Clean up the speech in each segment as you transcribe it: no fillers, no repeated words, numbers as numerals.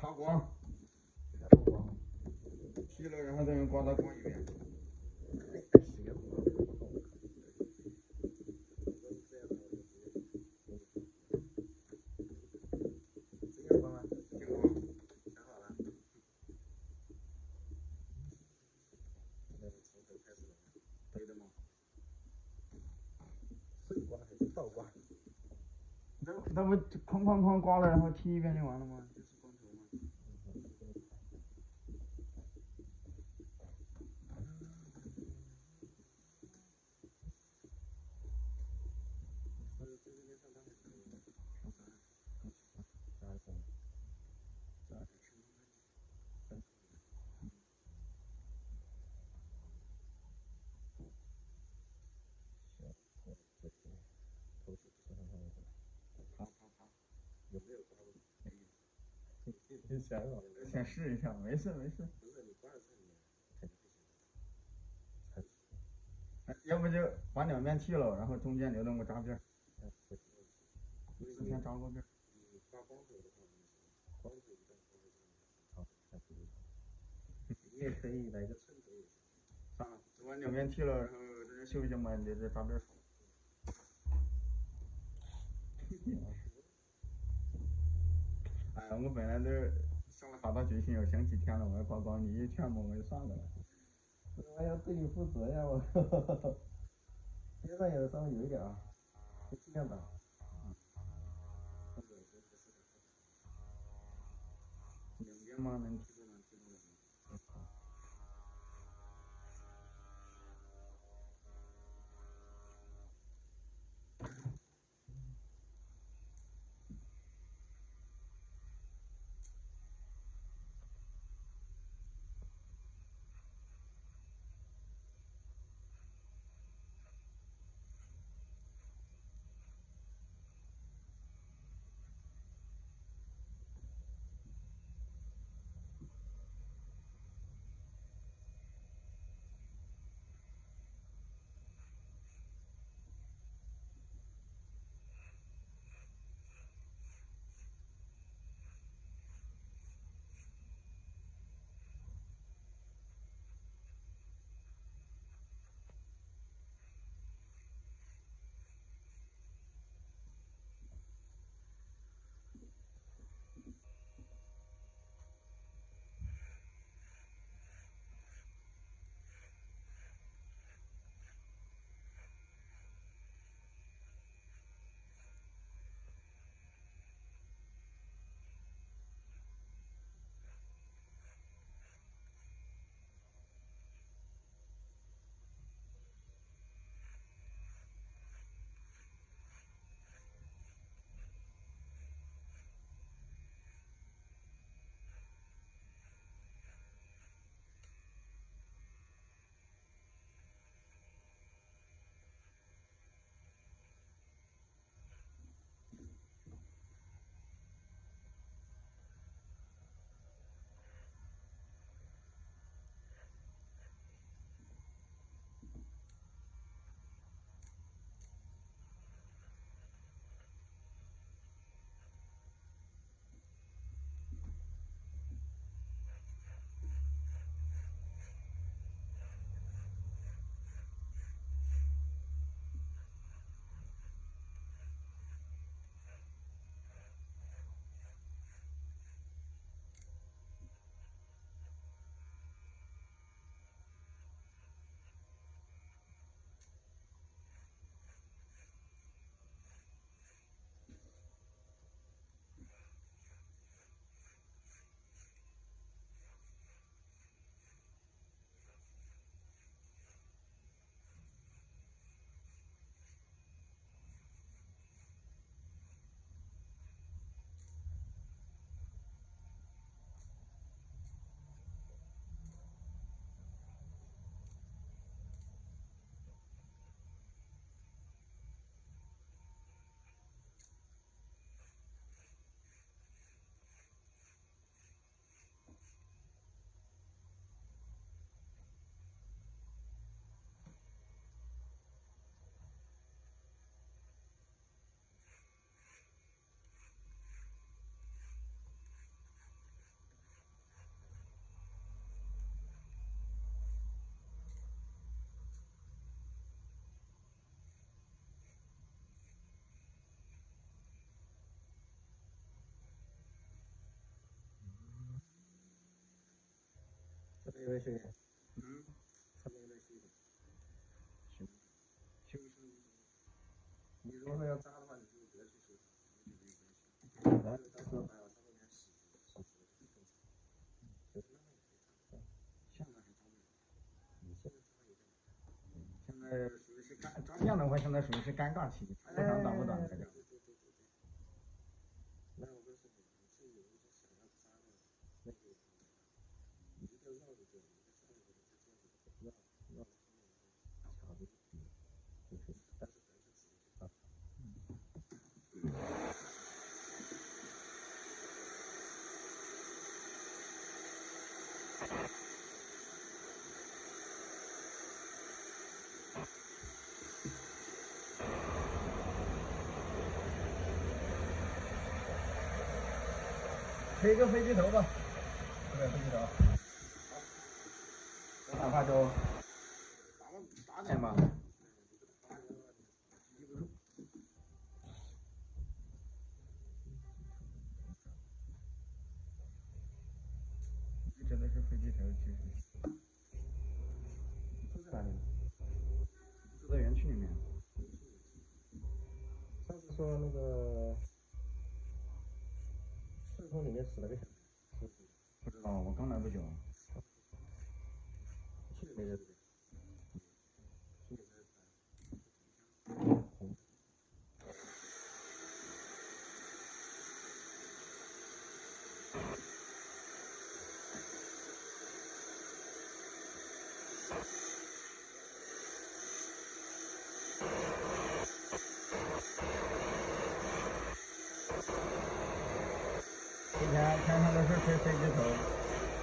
发光，剃了然后再用刮刀刮一遍。那不哐哐哐刮了，然后剃一遍就完了吗？就是光头嘛。先试一下，没事没事。要不就把两边剃了，然后中间留那么个扎辫儿。之前扎过辫儿。你也可以来个寸头也行。算了，我两边剃了，然后这边修一下嘛，留着扎辫儿。哎呀，我本来都下了好大决心，我想几天了，我要刮光，你一劝我就算了。我要对你负责呀，我靠！边上有稍微有一点啊，就尽量把。两边嘛能剃住能剃住。没修？嗯，上面有点修的。修修是你如果说要扎的话，你就不要去修它，我觉得应该修。然后到时候还要稍微给它洗洗洗更长。就是那么也可以扎。现在还扎不了。现在扎有点难。现在属于是扎这样的话，现在属于是尴尬期，非常长不短的这样。对。那我告诉你，你自己如果想要扎的那个，一个绕一个，一个扎一个，再这样子绕到后面，然后卡着一点就可以。但是不要去直接去扎它。推个飞机头吧，对，飞机头。好，哪怕就打点吧。真的是飞机头，其实。住在哪里？住在园区里面。上次说那个顺丰里面死了个小孩，不知道，我刚来不久。去年没在这边。去年在之前天上都是吹飞机头，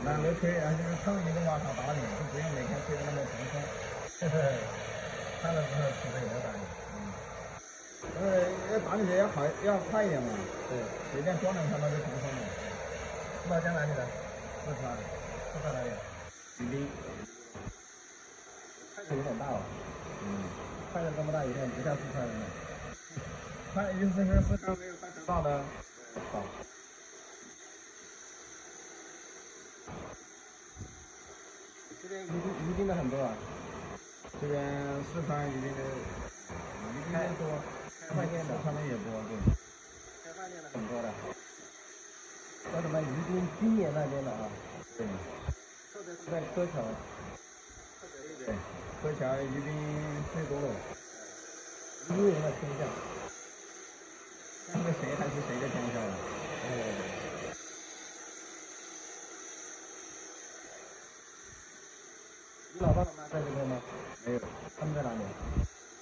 懒得吹，然后就是蹭一个往上打点，就不用每天吹的那么蓬松。看了之后其实也要打你。要打理的要好，要快一点嘛。对，随便装两下那就蓬松了。老家哪里的？四川，四川哪里？宜宾。看着有点大了。看着这么大，有点不像四川人了。看意思是四川没有看得到的少。这边宜宾的很多啊。这边四川宜宾的多，开饭店的，四川的也多，对。开饭店的很多的。叫什么宜宾金年那边的啊？对。特别是在柯桥。对，柯桥宜宾最多了。宜宾人的天下。那个谁还是谁的天下了？你老爸老妈在这边吗？没有。他们在哪里？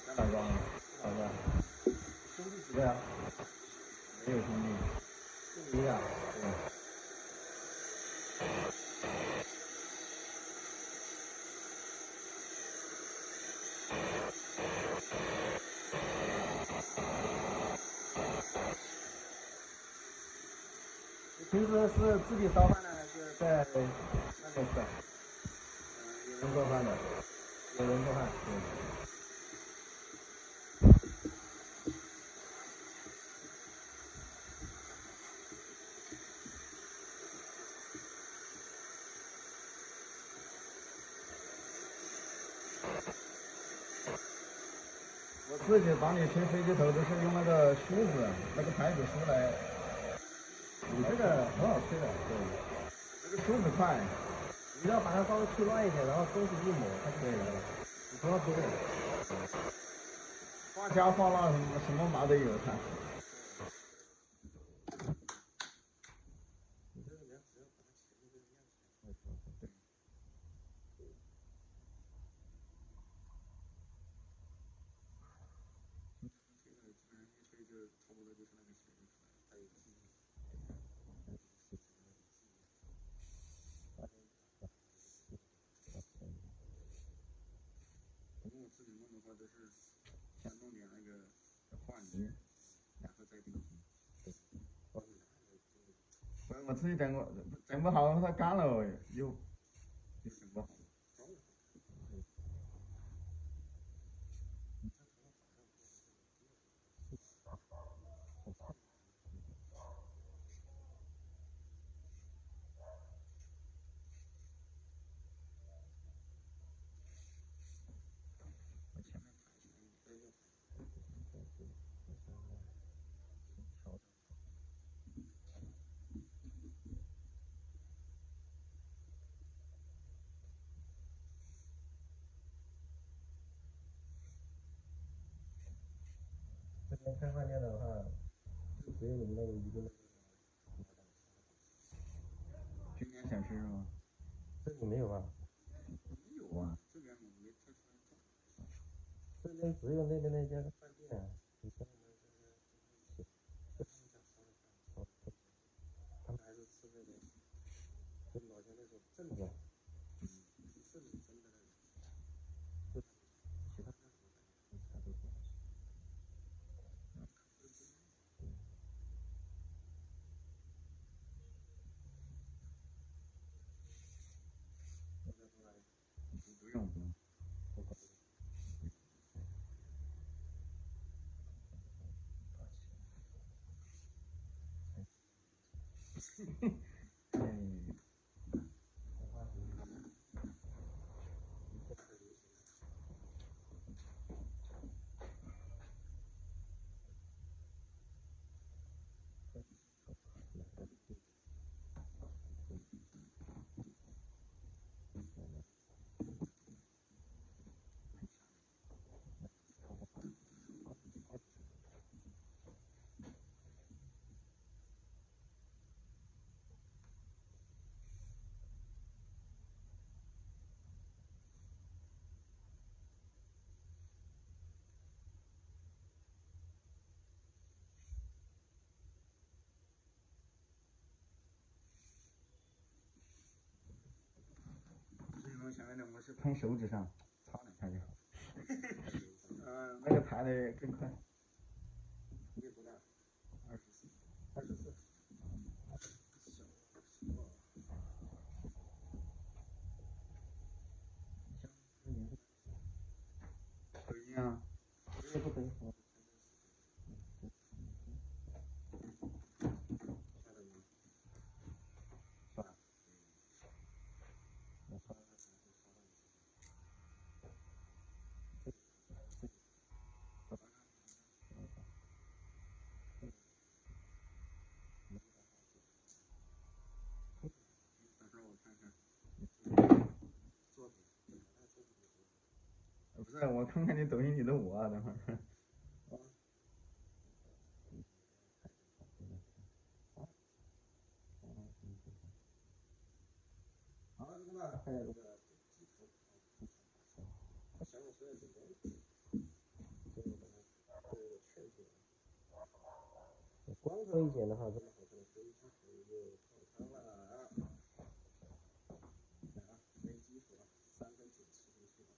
在老庄。老家。兄弟几个呀？没有兄弟。就你俩。对。平时是自己烧饭呢，还是在外面吃？有人做饭的。有人做饭。对。我自己打理吹飞机头都是用那个梳子，那个牌子梳来。你这个很好吹的。对。这个梳子快。你要把它稍微吹乱一点，然后东西一抹，它就可以了。你不要多点。放加放辣什么麻都有它。你这个只要把它前面这个亮起来。对。吹就差不多就是那个水就出来了，它有记忆。不过我自己弄的话都是先弄点那个化泥，然后再定型。我自己整不好，它干了又整不好。年开饭店的话，就只有你们那个一个那个。军联小吃是吗？这里没有吧？没有啊，这边我没特出来转。这边只有那边那家个饭店，以前我们这个就他们家烧的饭，他们还是吃那种，就老家那种正的，正的那种，就其他任何感觉其他都不好吃。我在说哪里？不用不用。我搞不懂。现在的我是喷手指上，擦两下就好。那个弹的更快。你有多大24。24。抖音啊？这不可以。不是，我看看你抖音里的我啊，等会儿。好，那么还有这个鸡头，小米说的是没问题，这个把它这个圈出来。光头一剪的话，这么好看的飞机头又泡汤了啊！来啊，飞机头3分9吃进去了。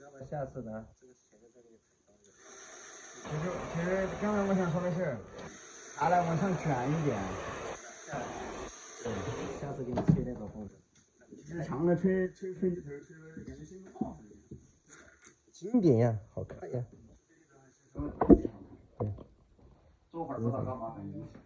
要么下次呢，这个前面这个也抬高一点。其实刚才我想说的是，它来往上卷一点。下次给你吹那个风筝。日常的吹飞机头，吹的感觉心脏似的。经典呀，好看呀。对。坐会儿知道干嘛很明显。